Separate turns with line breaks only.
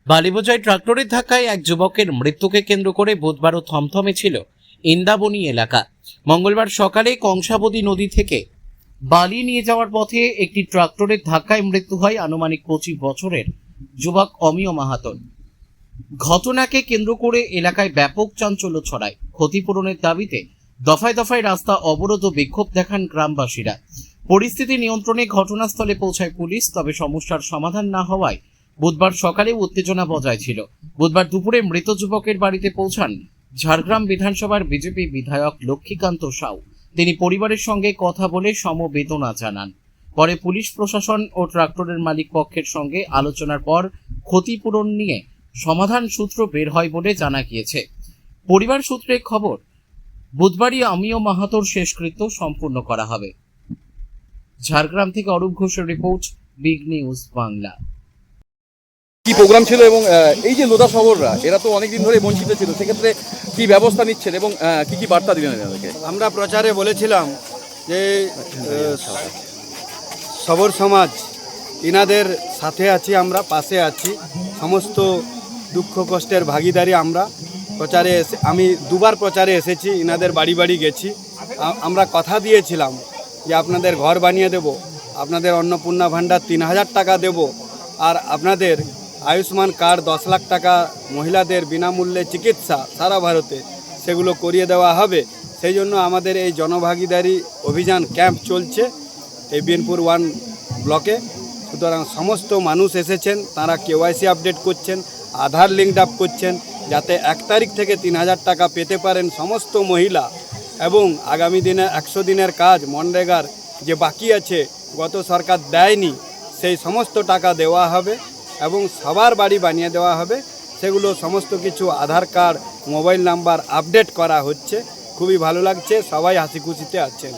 বালিবোঝায় ট্রাক্টরের ধাক্কায় এক যুবকের মৃত্যুকে কেন্দ্র করে বুধবারও থমথমে ছিল ইন্দাবনী এলাকা। মঙ্গলবার সকালে কংসাবতী নদী থেকে বালি নিয়ে যাওয়ার পথে একটি ট্রাক্টরের ধাক্কায় মৃত্যু হয় আনুমানিক 25 বছরের যুবক অমিয় মাহাতোর। ঘটনাকে কেন্দ্র করে এলাকায় ব্যাপক চাঞ্চল্য ছড়ায়। ক্ষতিপূরণের দাবিতে দফায় দফায় রাস্তা অবরোধ ও বিক্ষোভ দেখান গ্রামবাসীরা। পরিস্থিতি নিয়ন্ত্রণে ঘটনাস্থলে পৌঁছায় পুলিশ, তবে সমস্যার সমাধান না হওয়ায় বুধবার সকালে উত্তেজনা বজায় ছিল। বুধবার দুপুরে মৃত যুবকের বাড়িতে পৌঁছান ঝাড়গ্রাম বিধানসভার বিজেপি বিধায়ক লক্ষ্মীকান্ত সাউ। তিনি পরিবারের সঙ্গে কথা বলে সমবেদনা জানান। পরে পুলিশ প্রশাসন ও ট্রাক্টরের মালিক পক্ষের সঙ্গে আলোচনার পর ক্ষতিপূরণ নিয়ে সমাধান সূত্র বের হয় বলে জানা গিয়েছে। পরিবার সূত্রে খবর, বুধবারই অমিয় মাহাতোর শেষকৃত্য সম্পূর্ণ করা হবে। ঝাড়গ্রাম থেকে অরূপ ঘোষের রিপোর্ট, বিগ নিউজ বাংলা।
কি প্রোগ্রাম ছিল এবং এই যে লোধা শহররা এরা তো অনেকদিন ধরে বঞ্চিত ছিল, সেক্ষেত্রে কি ব্যবস্থা নিচ্ছেন এবং কি কি বার্তা দিলেন এদেরকে?
আমরা প্রচারে বলেছিলাম যে সবর সমাজ ইনাদের সাথে আছি, আমরা পাশে আছি, সমস্ত দুঃখ কষ্টের ভাগিদারি আমরা প্রচারে আমি দুবার প্রচারে এসেছি, ইনাদের বাড়ি বাড়ি গেছি। আমরা কথা দিয়েছিলাম যে আপনাদের ঘর বানিয়ে দেব, আপনাদের অন্নপূর্ণা ভাণ্ডার 3000 টাকা দেব, আর আপনাদের আয়ুষ্মান কার্ড 10 লাখ টাকা, মহিলাদের বিনামূল্যে চিকিৎসা সারা ভারতে সেগুলো করিয়ে দেওয়া হবে। সেই জন্য আমাদের এই জনভাগিদারি অভিযান ক্যাম্প চলছে এই বিনপুর 1 ব্লকে। সুতরাং সমস্ত মানুষ এসেছেন, তারা কেওয়াইসি আপডেট করছেন, আধার লিঙ্কড আপ করছেন, যাতে 1 তারিখ থেকে 3000 টাকা পেতে পারেন সমস্ত মহিলা। এবং আগামী দিনে 100 দিনের কাজ মনরেগার যে বাকি আছে গত সরকার দেয়নি, সেই সমস্ত টাকা দেওয়া হবে এবং সবার বাড়ি বানিয়ে দেওয়া হবে। সেগুলো সমস্ত কিছু আধার কার্ড, মোবাইল নাম্বার আপডেট করা হচ্ছে। খুবই ভালো লাগছে, সবাই হাসি খুশিতে আছেন।